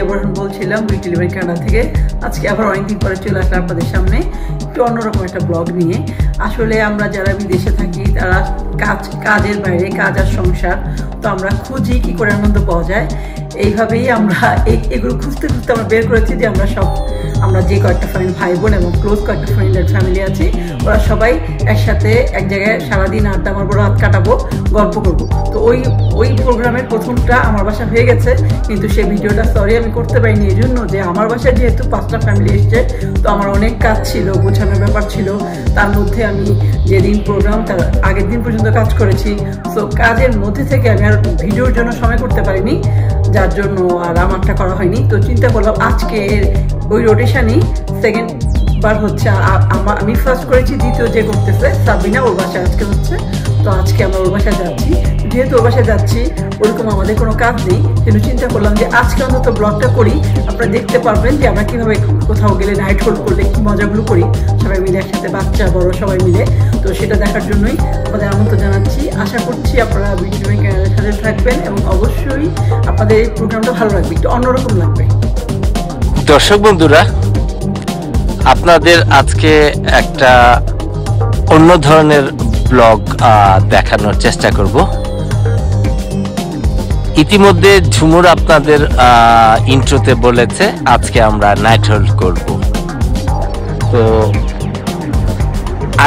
জিয়া বরহান বলছিলাম beauty liver Canada থেকে। আজকে আবার অনেকদিন পরে চলে আসলাম আপনাদের সামনে একটু অন্যরকম একটা ব্লগ নিয়ে। আসলে আমরা যারা বিদেশে থাকি তারা কাজের বাইরে কাজ আর সংসার, তো আমরা খুঁজি কি করে আনন্দ পাওয়া যায়। এইভাবেই আমরা এগুলো খুঁজতে খুঁজতে আমরা বের করেছি যে আমরা যে কয়েকটা ফ্রেন্ড ভাই বোন এবং ক্লোজ কয়েকটা ফ্রেন্ড এন্ড ফ্যামিলি আছে, ওরা সবাই একসাথে এক জায়গায় সারাদিন আড্ডা মারবো, রাত কাটাবো, গল্প করবো। তো ওই প্রোগ্রামের প্রথমটা আমার বাসা হয়ে গেছে, কিন্তু সেই ভিডিওটা সরি আমি করতে পারিনি এই জন্য যে আমার বাসায় যেহেতু 5টা ফ্যামিলি এসছে, তো আমার অনেক কাজ ছিল, গোছানোর ব্যাপার ছিল। তার মধ্যে আমি যেদিন প্রোগ্রাম তার আগের দিন পর্যন্ত কাজ করেছি, সো কাজের মধ্যে থেকে আমি আর ভিডিওর জন্য সময় করতে পারিনি, যার জন্য আর আমারটা করা হয়নি। তো চিন্তা করলাম আজকে ওই রোটেশনই সেকেন্ড বার হচ্ছে। আমি ফার্স্ট করেছি, দ্বিতীয় যে করতেছে সাবিনা, ওর বাসায় আজকে হচ্ছে। তো আজকে আমরা ওর বাসায় যাচ্ছি, যেহেতু ওর বাসায় যাচ্ছি ওরকম আমাদের কোনো কাজ নেই, কিন্তু চিন্তা করলাম যে আজকে অন্তত ব্লগটা করি। আপনারা দেখতে পারবেন যে আমরা কীভাবে কোথাও গেলে নাইট হোল্ড করলে কী মজাগুলো করি সবাই মিলে একসাথে, বাচ্চা বড় সবাই মিলে। তো সেটা দেখার জন্যই আপনাদের আমন্ত্রণ জানাচ্ছি। আশা করছি আপনারা বিউটি লিভার কানাডার সাথে থাকবেন এবং অবশ্যই আপনাদের এই প্রোগ্রামটা ভালো লাগবে, একটু অন্যরকম লাগবে। দর্শক বন্ধুরা, আপনাদের আজকে একটা অন্য ধরনের ব্লগ দেখানোর চেষ্টা করব। ইতিমধ্যে ঝুমুর আপনাদের ইন্ট্রোতে বলেছে আজকে আমরা নাইট হোল্ড করব। তো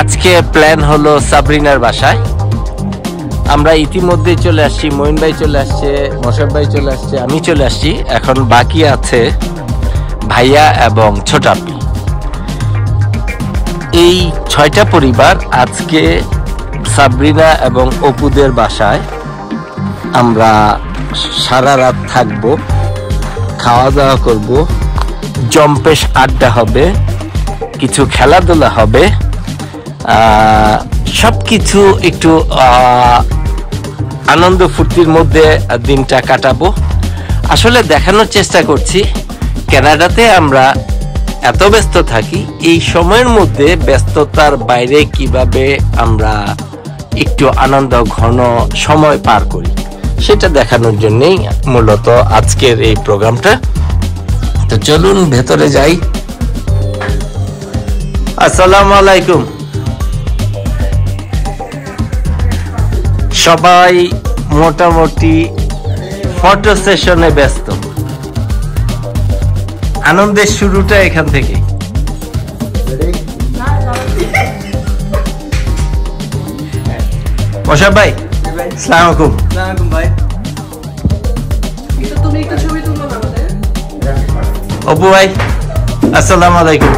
আজকে প্ল্যান হলো সাবরিনার বাসায়। আমরা ইতিমধ্যেই চলে আসছি, মঈন ভাই চলে আসছে, মোশাররফ ভাই চলে আসছে, আমি চলে আসছি। এখন বাকি আছে ভাইয়া এবং ছোটাপি। এই 6টা পরিবার আজকে সাবরিনা এবং অপুদের বাসায় আমরা সারা রাত থাকবো, খাওয়া দাওয়া করব, জম্পেশ আড্ডা হবে, কিছু খেলাধুলা হবে, সবকিছু একটু আনন্দ ফুর্তির মধ্যে দিনটা কাটাবো। আসলে দেখানোর চেষ্টা করছি কানাডাতে আমরা এত ব্যস্ত থাকি, এই সময়ের মধ্যে ব্যস্ততার বাইরে কিভাবে আমরা একটু আনন্দ ঘন সময় পার করি, সেটা দেখানোর জন্যই মূলত আজকের এই প্রোগ্রামটা। তো চলুন ভেতরে যাই। আসসালামু আলাইকুম। সবাই মোটামুটি ফটো সেশনে ব্যস্ত। আনন্দের শুরুটা এখান থেকে। মোশাররফ ভাই, আসসালামু আলাইকুম। আসসালামু ভাই। এটা তুমি একটা ছবি তুলো না আমাদের। অপু ভাই, আসসালামু আলাইকুম।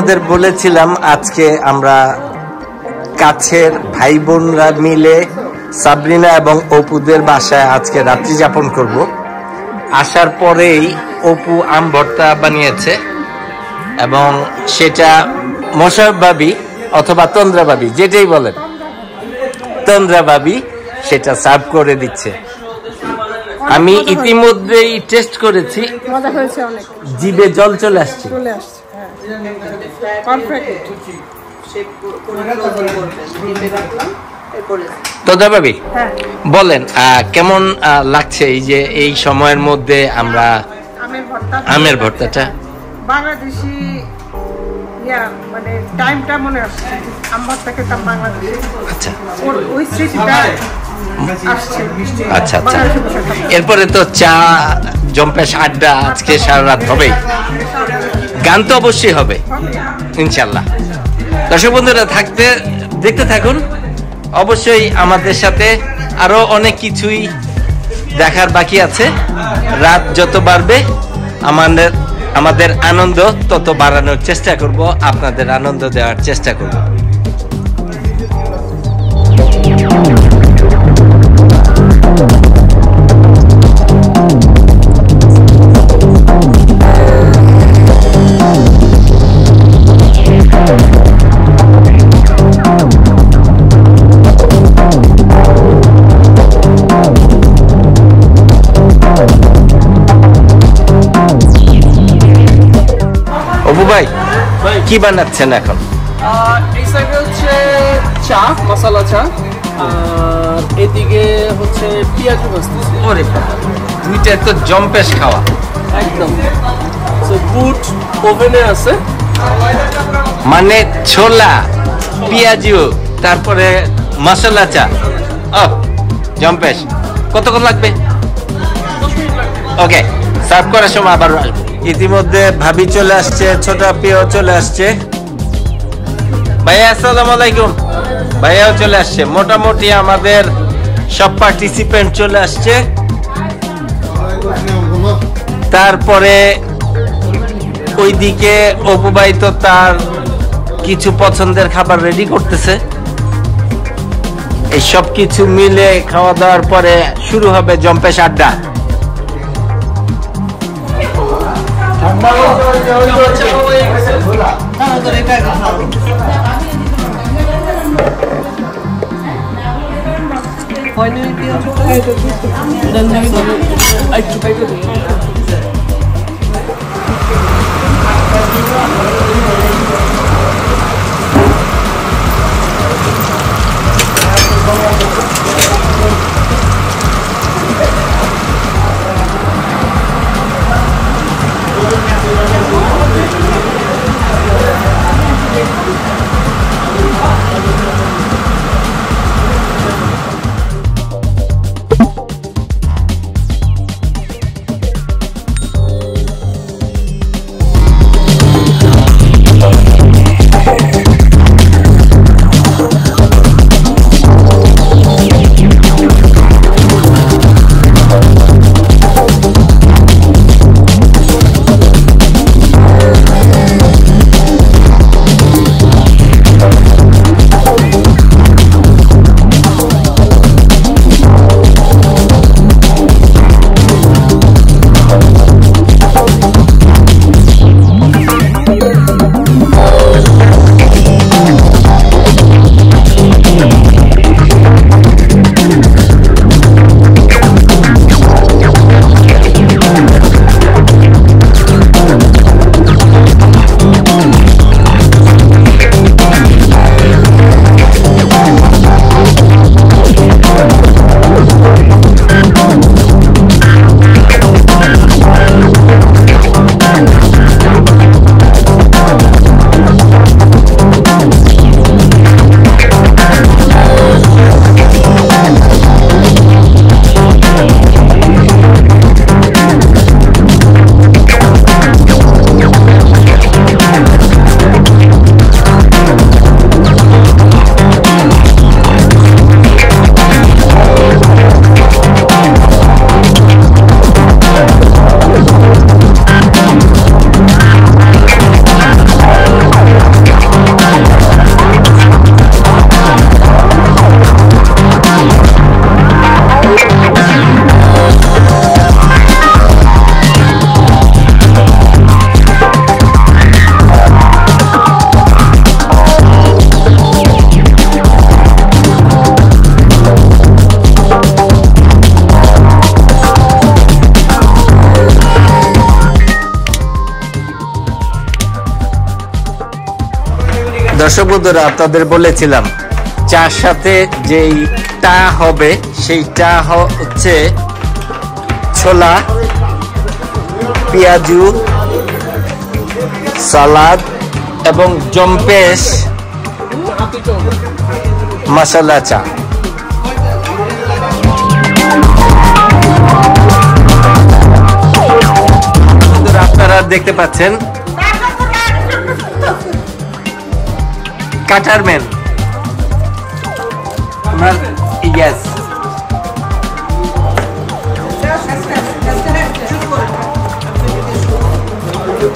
আপনাদের বলেছিলাম আজকে আমরা কাছের ভাই বোনরা মিলে সাবরিনা এবং অপুদের বাসায় আজকে রাত্রি যাপন করব। আসার পরেই অপু আম ভর্তা বানিয়েছে এবং সেটা মোশাররফ ভাবি অথবা তন্দ্রা ভাবি যেটাই বলেন, তন্দ্রা ভাবি সেটা সার্ভ করে দিচ্ছে। আমি ইতিমধ্যেই টেস্ট করেছি, জিভে জল চলে আসছে। তন্দ্রা ভাবি বলেন কেমন লাগছে এই যে এই সময়ের মধ্যে আমরা আমের ভর্তাটা বাংলাদেশি মানে টাইমটা মনে আসছে, আম ভর্তা খেতাম বাংলাদেশে। আচ্ছা ওই স্মৃতিটা আসছে। আচ্ছা আচ্ছা, এরপরে তো চা জম্পেশ আড্ডা আজকে সারা রাত হবে, গান তো অবশ্যই হবে ইনশাল্লাহ। দর্শক বন্ধুরা দেখতে থাকুন, অবশ্যই আমাদের সাথে আরো অনেক কিছুই দেখার বাকি আছে। রাত যত বাড়বে আমাদের আনন্দ তত বাড়ানোর চেষ্টা করব, আপনাদের আনন্দ দেওয়ার চেষ্টা করব। অপু ভাই কি বানাচ্ছেন এখন? এই সাইডে হচ্ছে চা, মশলা চা, আর এদিকে হচ্ছে পেঁয়াজু ভাজতেছি। ওরে বাবা, দুইটা তো জম্পেশ খাওয়া একদম। বুট ওভেনে আছে, মানে ছোলা, পেঁয়াজু, তারপরে মশলা চা। ও জম্পেশ, কতক্ষণ লাগবে? ওকে, সার্ভ করার সময় আবার আসবো। ইতিমধ্যে ভাবি চলে আসছে, ছোট পিও চলে আসছে। ভাইয়া আসসালামু আলাইকুম। ভাইয়াও চলে আসছে, মোটামুটি আমাদের সব পার্টিসিপেন্ট চলে আসছে। তারপরে ওইদিকে অপু ভাই তো তার কিছু পছন্দের খাবার রেডি করতেছে। এই সব কিছু মিলে খাওয়া দাওয়ার পরে শুরু হবে জম্পেশ আড্ডা। দর্শক বন্ধুরা, আপনাদের বলেছিলাম চার সাথে যেই টা হবে সেইটা হচ্ছে ছোলা, পেঁয়াজু, সালাদ এবং জম্পেশ মশলা চা। আপনারা দেখতে পাচ্ছেন কাটারম্যান আমার, ইয়েস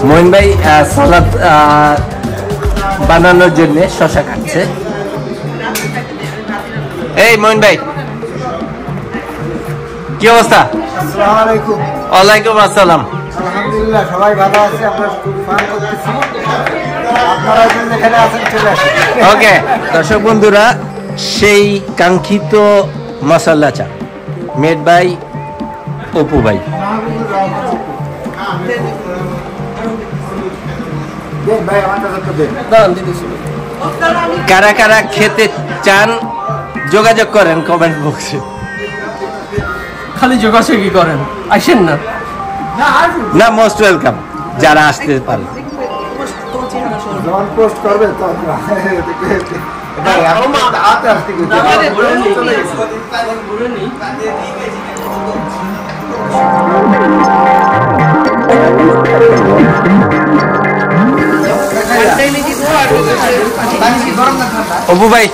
মোহিন ভাই সালাদ বানানোর জন্য শসা কাটছে। এই মোহিন ভাই, কি অবস্থা? আসসালামু আলাইকুম। ওয়ালাইকুম আসসালাম। আলহামদুলিল্লাহ, সবাই ভালো আছে। আমরা খুব ফান করতেছি, আপনারা যেখানে আছেন চলে আসেন। ওকে দর্শক বন্ধুরা, সেই কাঙ্ক্ষিত মশলা চা মেড বাই অপু ভাই। কারা কারা খেতে চান যোগাযোগ করেন কমেন্ট বক্সে। খালি যোগাযোগই করেন, আসেন না। না, মোস্ট ওয়েলকাম যারা আসতে পারেন। যখন পোস্ট করবে তখন হাতে আসতে অপু ভাই,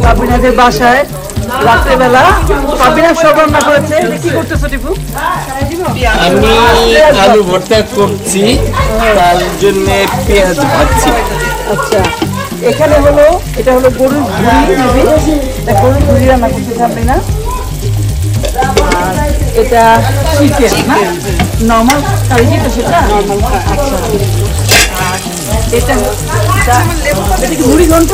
পাবিনাদের বাসায় রাত্রেবেলা পাবিনা সব রান্না করেছে। কি করতেছো টিপু? আমি আলু ভর্তা করছি, তার জন্য পেঁয়াজ ভাজছি। আচ্ছা, এখানে হলো এটা হলো গরুর ভুঁড়ি, গরুর ভুঁড়ি রান্না করতেছে পাবিনা। আর এটা চিকেন না, নর্মাল কারি যেটা সেটা। আচ্ছা, আর এটা এটা কি মুড়ি ঘন্ট?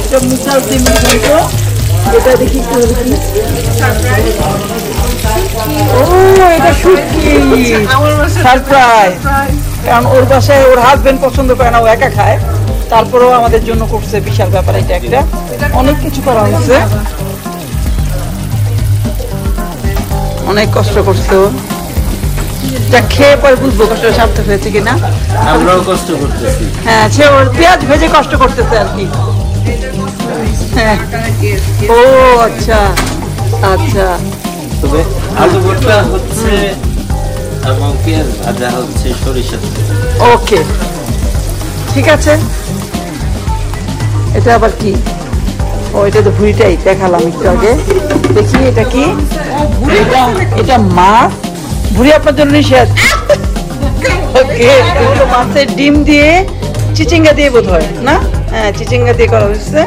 এটা মুসাল দিয়ে মুড়ি ঘন্ট। এটা দেখি একটু দেখি। ও, এটা শুটকি সারপ্রাইজ। কারণ ওর বাসায় ওর হাজবেন্ড পছন্দ করে না, ও একা খায়। তারপরেও আমাদের জন্য করছে, বিশাল ব্যাপার। এটা একটা অনেক কিছু করা হয়েছে, অনেক কষ্ট করছে। এটা খেয়ে পরে বুঝবো কষ্ট সার্থক হয়েছে কিনা। আমরাও কষ্ট করতেছি। হ্যাঁ, সে ওর পেঁয়াজ ভেজে কষ্ট করতেছে আর কি। হ্যাঁ, ও আচ্ছা আচ্ছা। তবে আলু ভর্তা হচ্ছে এবং পেঁয়াজ ভাজা হচ্ছে সরিষা। ওকে, ঠিক আছে। এটা আবার কি? ও, এটা তো ভুঁড়িটাই দেখালাম একটু আগে। দেখি এটা কি? এটা মাছ ভুঁড়ি আপনার জন্য নিষেধ। ওকে, এগুলো মাছের ডিম দিয়ে চিচিঙ্গা দিয়ে বোধ হয় না? হ্যাঁ, চিচিঙ্গা দিয়ে করা হয়েছে।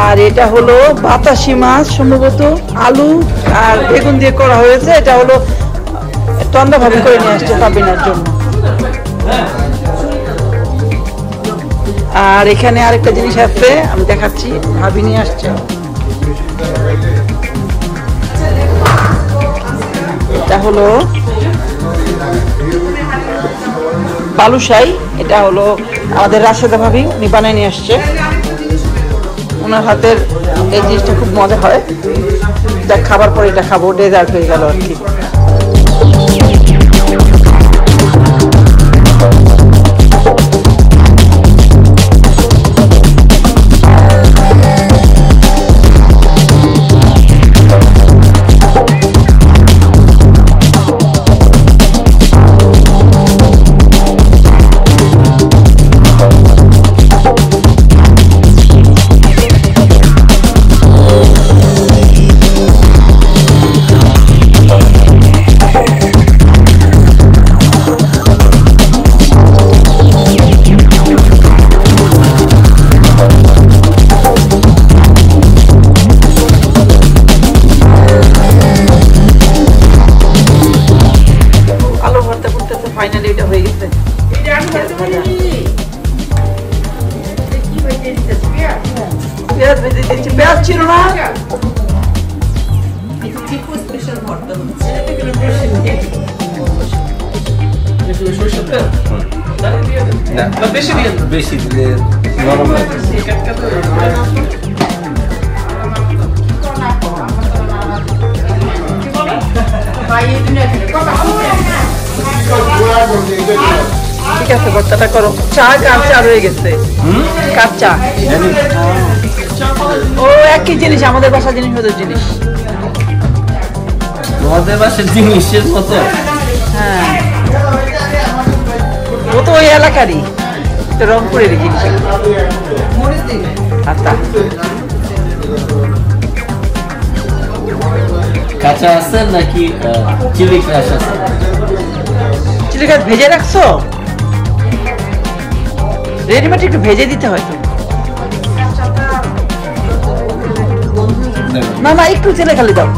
আর এটা হলো বাতাসি মাছ, সম্ভবত আলু আর বেগুন দিয়ে করা হয়েছে। এটা হলো টন্দা ভাবে করে নিয়ে আসছে পাবিনার জন্য। আর এখানে আরেকটা জিনিস আছে, আমি দেখাচ্ছি, ভাবি নিয়ে আসছে। এটা হলো বালুশাই। এটা হলো আমাদের রাশেদা ভাবি, উনি বানিয়ে নিয়ে আসছে। ওনার হাতের এই জিনিসটা খুব মজা হয়। দেখ, খাবার পরে এটা খাবো, ডেজার্ট হয়ে গেল আর কি। পেঁয়াজ ভেজে দিচ্ছি। পেঁয়াজ ছিল না, বেশি দিলে নরম লাগে। ঠিক আছে, ভর্তাটা করো। চা কাঁচা রয়ে গেছে, কাঁচা। ও একই জিনিস, আমাদের বাসার জিনিস ওদের জিনিস। তোমাদের বাসার জিনিসের মতো? হ্যাঁ, ও তো ওই এলাকারই, রংপুরের জিনিস। আচ্ছা, কাঁচা আছে নাকি চিলি ফ্রেশ আছে? চিলি গাছ ভেজে রাখছো? রেডিমেড একটু ভেজে দিতে হয় তো। না না, একটু তেলে খালি দাও।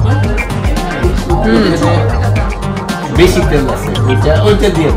বেশি তেল আছে, ওইটা দিয়ে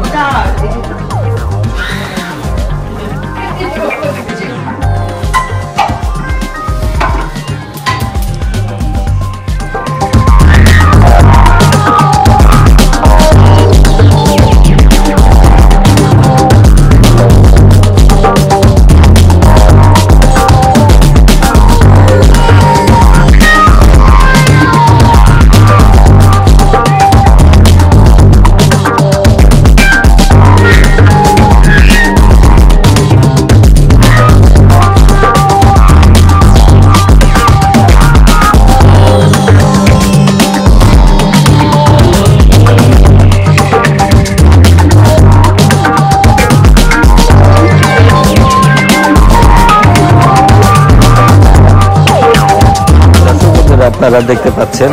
আপনারা দেখতে পাচ্ছেন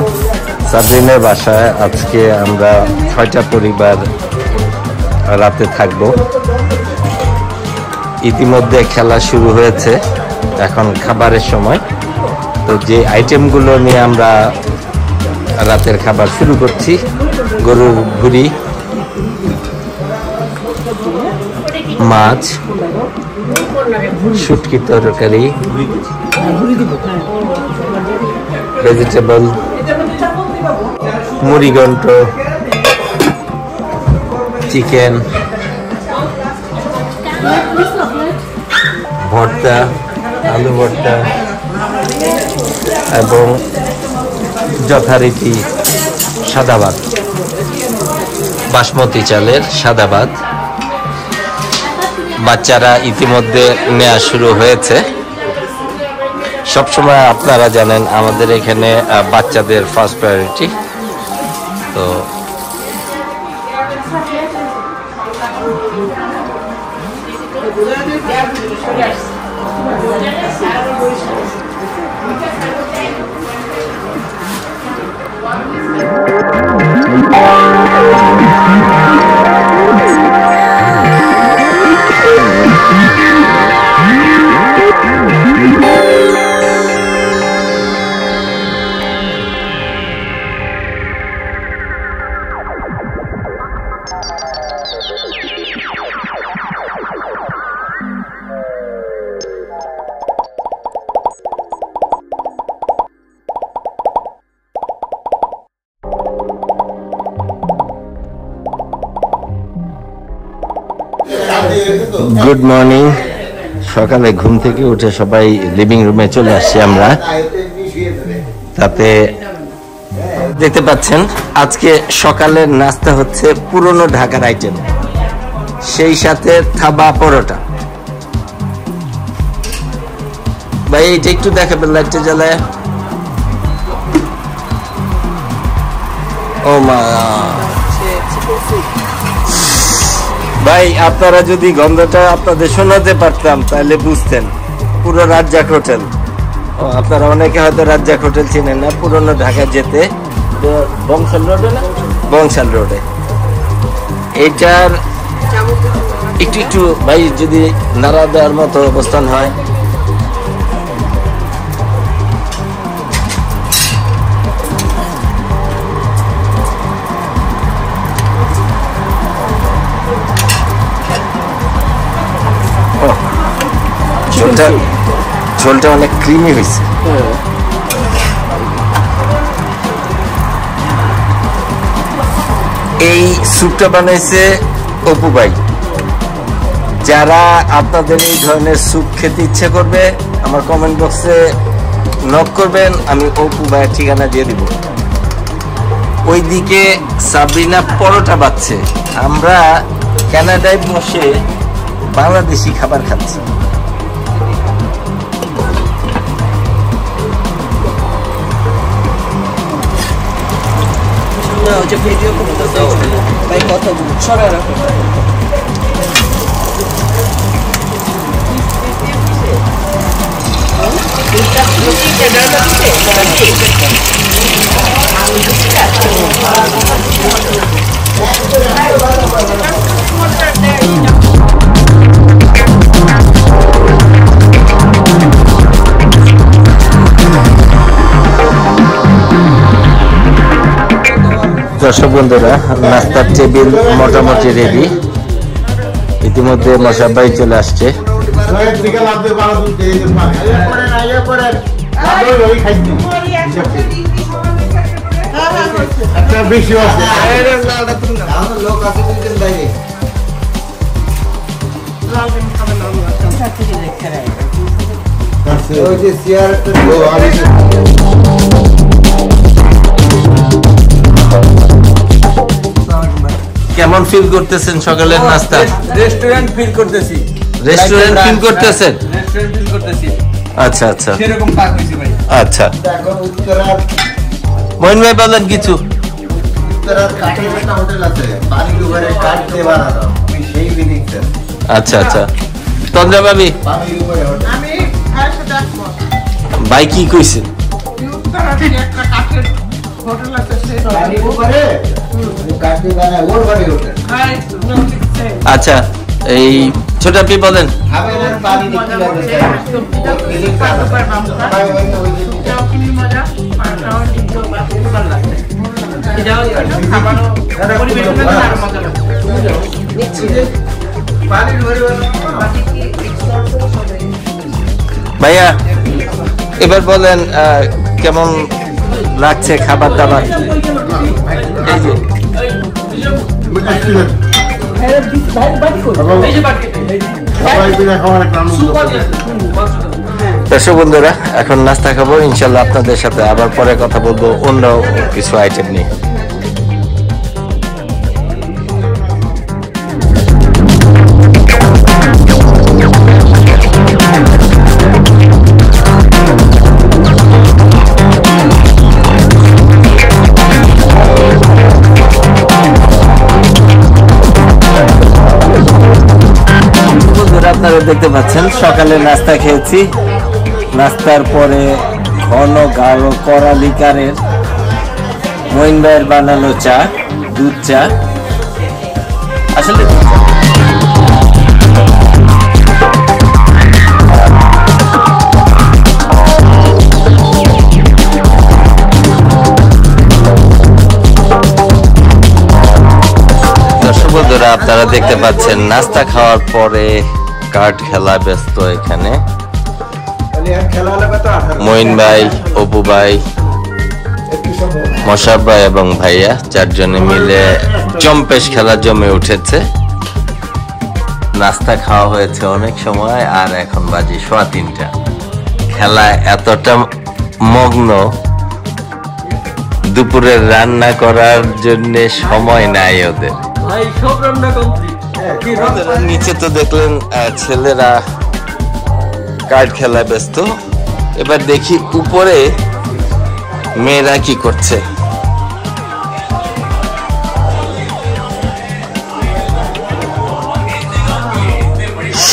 সাবরিনের বাসায় আজকে আমরা 6টা পরিবার রাতে থাকব। ইতিমধ্যে খেলা শুরু হয়েছে, এখন খাবারের সময়। তো যে আইটেমগুলো নিয়ে আমরা রাতের খাবার শুরু করছি, গরুর ভুড়ি, মাছ, শুটকি তরকারি, ভেজিটেবল, মুড়িঘণ্ট, চিকেন, ভর্তা, আলু ভর্তা এবং যথারীতি সাদা ভাত, বাসমতি চালের সাদা ভাত। বাচ্চারা ইতিমধ্যে নেওয়া শুরু হয়েছে। সবসময় আপনারা জানেন আমাদের এখানে বাচ্চাদের ফার্স্ট প্রায়োরিটি। তো গুড মর্নিং। সকালে ঘুম থেকে উঠে সবাই লিভিং রুমে চলে আসছি আমরা। তাতে দেখতে পাচ্ছেন আজকে সকালের নাস্তা হচ্ছে পুরনো ঢাকার আইটেম, সেই সাথে থাবা পরোটা। ভাই এটা একটু দেখাবেন, লাইটটা জ্বালায়। ও মা ভাই, আপনারা যদি গন্ধটা আপনাদের শোনাতে পারতাম তাহলে বুঝতেন। পুরো রাজ্জাক হোটেল, আপনারা অনেকে হয়তো রাজ্জাক হোটেল চিনেন না, পুরনো ঢাকা যেতে বংশাল রোডে না, বংশাল রোডে। এইটার একটু একটু ভাই যদি নাড়া দেওয়ার মতো অবস্থান হয়। ঝোলটা অনেক ক্রিমি হয়েছে। এই স্যুপটা বানাইছে অপু ভাই। যারা আপনাদের এই ধরনের স্যুপ খেতে ইচ্ছে করবে আমার কমেন্ট বক্সে নক করবেন, আমি অপু ভাইয়ের ঠিকানা দিয়ে দিব। ওইদিকে সাবরিনা পরোটা বাচ্ছে, আমরা কানাডায় বসে বাংলাদেশি খাবার খাচ্ছি। দর্শক বন্ধুরা, নাস্তার টেবিল মোটামুটি রেডি। ইতিমধ্যে মশাব ভাই চলে আসছে। কেমন ফিল করতেছেন সকালের নাস্তা? রেস্টুরেন্ট ফিল করতেছি। রেস্টুরেন্ট ফিল করতেছেন? রেস্টুরেন্ট ফিল করতেছি। আচ্ছা আচ্ছা, সেরকম পাক হইছে ভাই। আচ্ছা, এখন উত্তরার মইন ভাই বলেন কিছু। উত্তরার কাঠের একটা হোটেল আছে, পানির উপরে কাঠ দিয়ে বানানো, আমি সেই বিল্ডিং স্যার। আচ্ছা আচ্ছা, তন্দ্রা ভাবি পানির উপরে হোটেল। আমি ভাইয়ের সাথে একমত। ভাই কি কইছে? উত্তরার যে একটা কাঠের হোটেল আছে সেই পানির উপরে কাঠ দিয়ে বানায়, ওর বাড়ি হোটেল। ভাই বলছে আচ্ছা, এই ছোট আপনি বলেন। খাবেন আর পানি দেখতে লাগবে স্যার। বিল্ডিং কাঠ ভাই ওই যে এটাও খুবই মজা, পাটাও কিন্তু ভালো লাগছে। এটাও খাবারও পরিবেশনের জন্য আরো মজা লাগছে। পানির উপরে ভাইয়া এবার বলেন কেমন লাগছে খাবার দাবার? এই যে দর্শক বন্ধুরা, এখন নাস্তা খাবো ইনশাল্লাহ। আপনাদের সাথে আবার পরে কথা বলবো অন্য কিছু আইটেম নিয়ে। আপনারা দেখতে পাচ্ছেন সকালে নাস্তা খেয়েছি। নাস্তার পরে ঘন গাঢ় কড়া লিকারের মইন ভাইয়ের বানানো চা, দুধ চা। আসলে দর্শক বন্ধুরা, আপনারা দেখতে পাচ্ছেন নাস্তা খাওয়ার পরে কার্ড খেলা ব্যস্ত এখানে মইন ভাই, অপু ভাই, মশাব ভাই এবং ভাইয়া চারজনে মিলে জম্পেশ খেলা জমে উঠেছে। নাস্তা খাওয়া হয়েছে অনেক সময়, আর এখন বাজে 3:15। খেলা এতটা মগ্ন, দুপুরের রান্না করার জন্য সময় নাই ওদের। ভাই সব রান্না কমপ্লিট। নিচে তো দেখলেন ছেলেরা কার্ড খেলায় ব্যস্ত। এবার দেখি উপরে মেয়েরা কি করছে।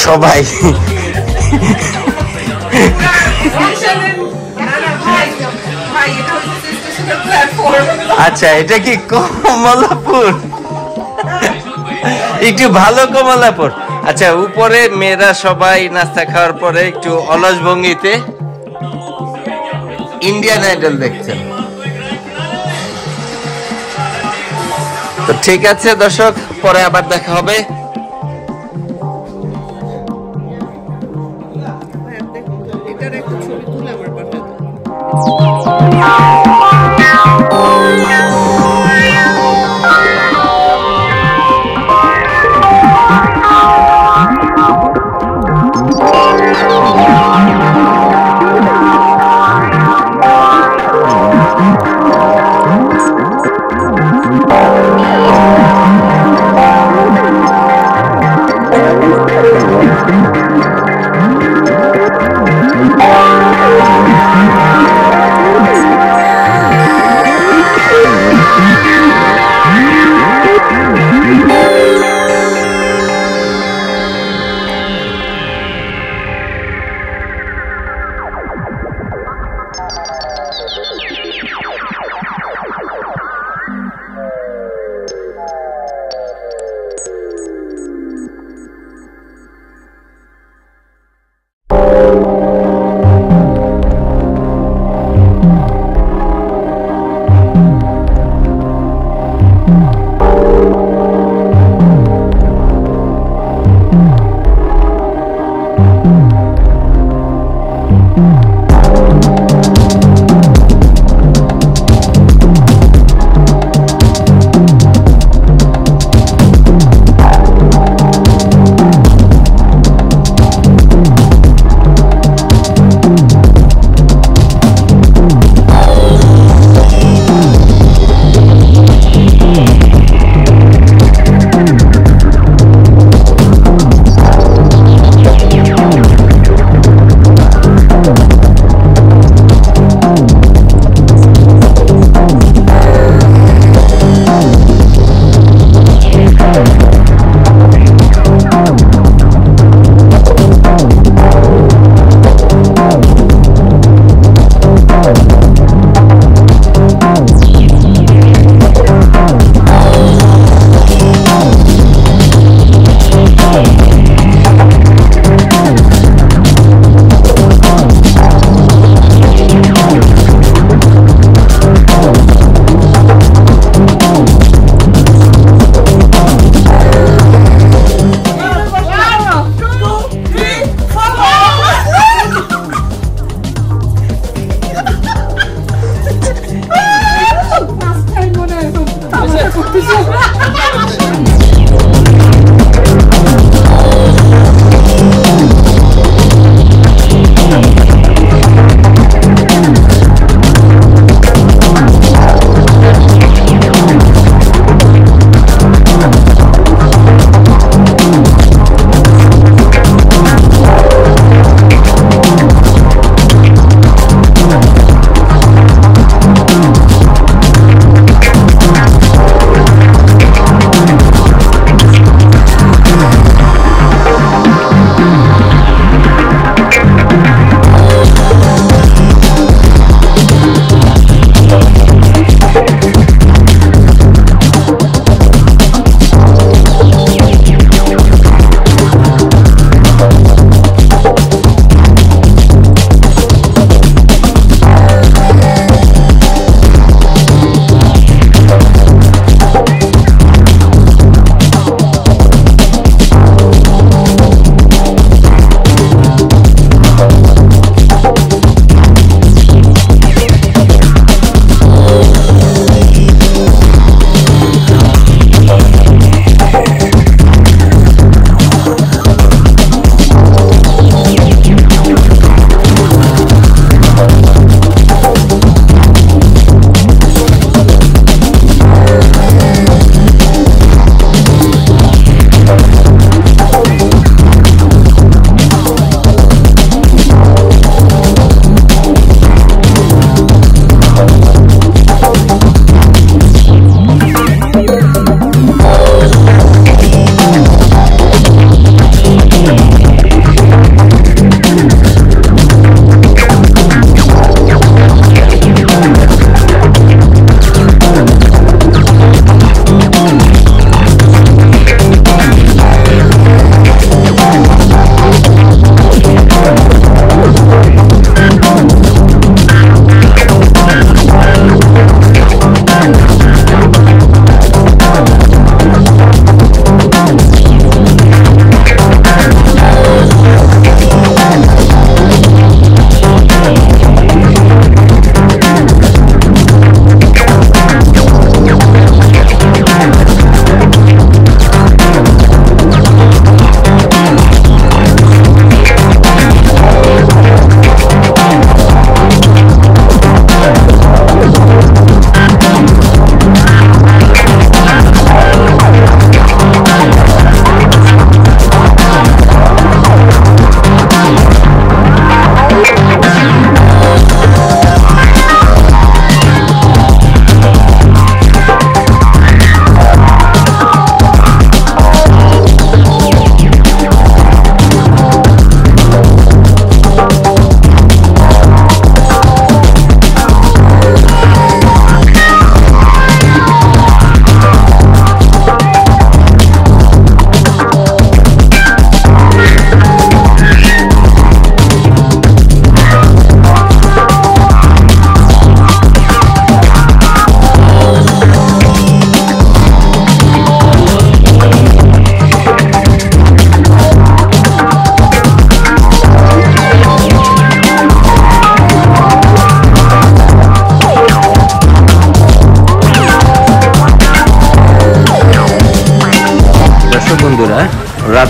সবাই আচ্ছা, এটা কি কমলাপুর? একটু ভালো কমলাপুর। আচ্ছা, উপরে মেয়েরা সবাই নাস্তা খাওয়ার পরে একটু অলস ভঙ্গিতে ইন্ডিয়ান আইডল দেখছেন। তো ঠিক আছে দর্শক, পরে আবার দেখা হবে। এটা এটার একটা ছবি তুলে আমার পাঠাতে। Oh,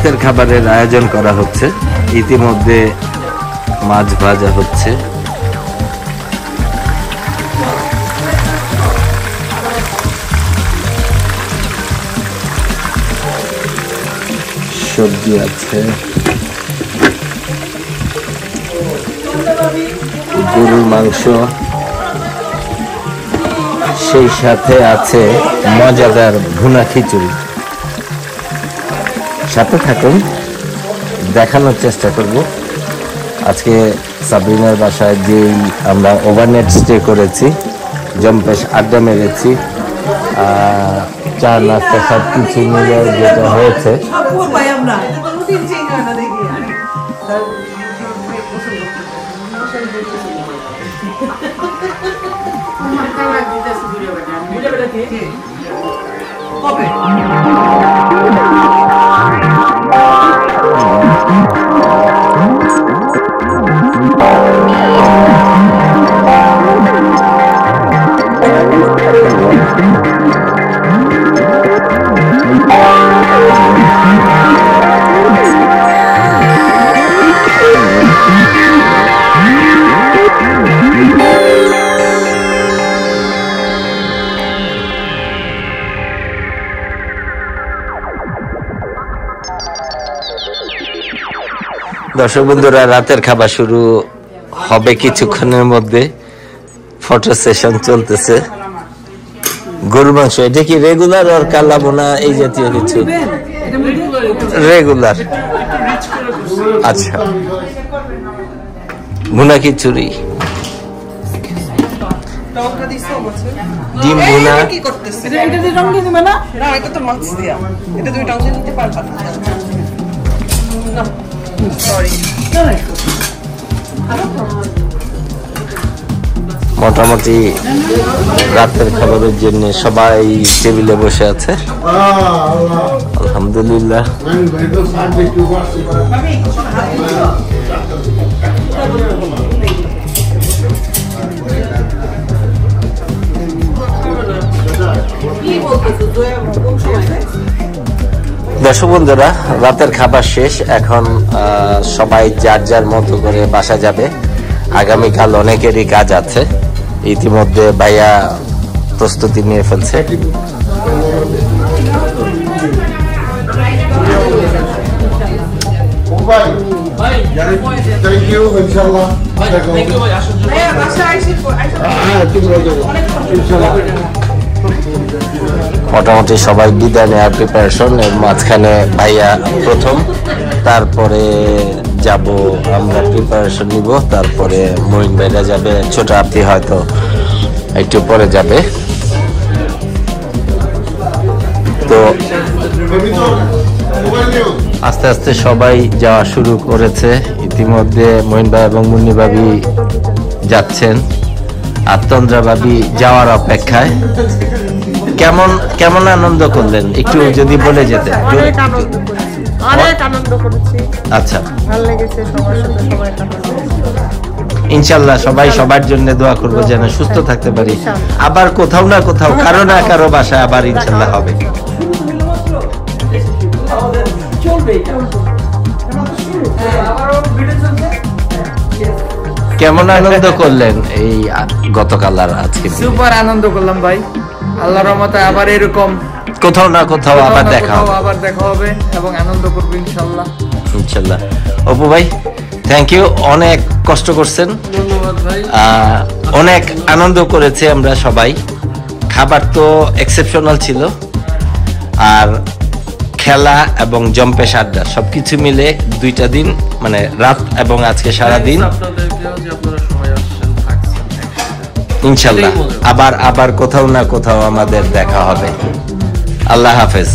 রাতের খাবারের আয়োজন করা হচ্ছে। ইতিমধ্যে মাছ ভাজা হচ্ছে, সবজি আছে, গরুর মাংস, সেই সাথে আছে মজাদার ভুনা খিচুড়ি। সাথে থাকুন, দেখানোর চেষ্টা করব। আজকে সাবরিনার বাসায় যেই আমরা ওভারনাইট স্টে করেছি, জম্পেশ আড্ডা মেরেছি, চা নাস্তা সব কিছু মিলে যেটা হয়েছে, দর্শক বন্ধুরা, রাতের খাবার শুরু হবে কিছুক্ষণের মধ্যে। ফটো সেশন চলতেছে। গরুর মাংস, এটা কি রেগুলার আর কালা বোনা এই জাতীয় কিছু? রেগুলার। আচ্ছা, ভুনা খিচুড়ি, ডিম ভুনা। মোটামুটি রাতের খাবারের জন্য সবাই টেবিলে বসে আছে, আলহামদুলিল্লাহ। দর্শক বন্ধুরা, রাতের খাবার শেষ। এখন সবাই যার যার মতো করে বাসা যাবে। আগামীকাল অনেকেরই কাজ আছে। ইতিমধ্যে ভাইয়া প্রস্তুতি নিয়ে ফেলছে। মোটামুটি সবাই বিদায় নেওয়ার প্রিপারেশন। এর মাঝখানে ভাইয়া প্রথম, তারপরে যাব আমরা, প্রিপারেশন নিব, তারপরে মহিন ভাইরা যাবে, ছোট আপনি হয়তো একটু পরে যাবে। তো আস্তে আস্তে সবাই যাওয়া শুরু করেছে। ইতিমধ্যে মহিন ভাই এবং মুন্নি ভাবি যাচ্ছেন, আর তন্দ্রা ভাবি যাওয়ার অপেক্ষায়। কেমন কেমন আনন্দ করলেন একটু যদি বলে যেতেন। অনেক আনন্দ করেছি। আচ্ছা, ভালো লেগেছে, সবার সাথে সময় কাটানো। ইনশাল্লাহ সবাই সবার জন্য দোয়া করবো যেন সুস্থ থাকতে পারি। আবার কোথাও না কোথাও কারো না কারো বাসায় আবার ইনশাল্লাহ হবে। কেমন আনন্দ করলেন এই গতকাল আর আজকে? সুপার আনন্দ করলাম ভাই, আল্লাহর রহমতে আবার এরকম কোথাও না কোথাও আবার দেখা হবে এবং আনন্দ করবো ইনশাল্লাহ। ইনশাল্লাহ। অপু ভাই, থ্যাংক ইউ, অনেক কষ্ট করছেন। ধন্যবাদ ভাই। অনেক আনন্দ করেছে আমরা সবাই। খাবার তো এক্সেপশনাল ছিল, আর খেলা এবং জম্পেশ আড্ডা সবকিছু মিলে 2টা দিন, মানে রাত এবং আজকে সারাদিন। ইনশাল্লাহ আবার কোথাও না কোথাও আমাদের দেখা হবে। আল্লাহ হাফেজ।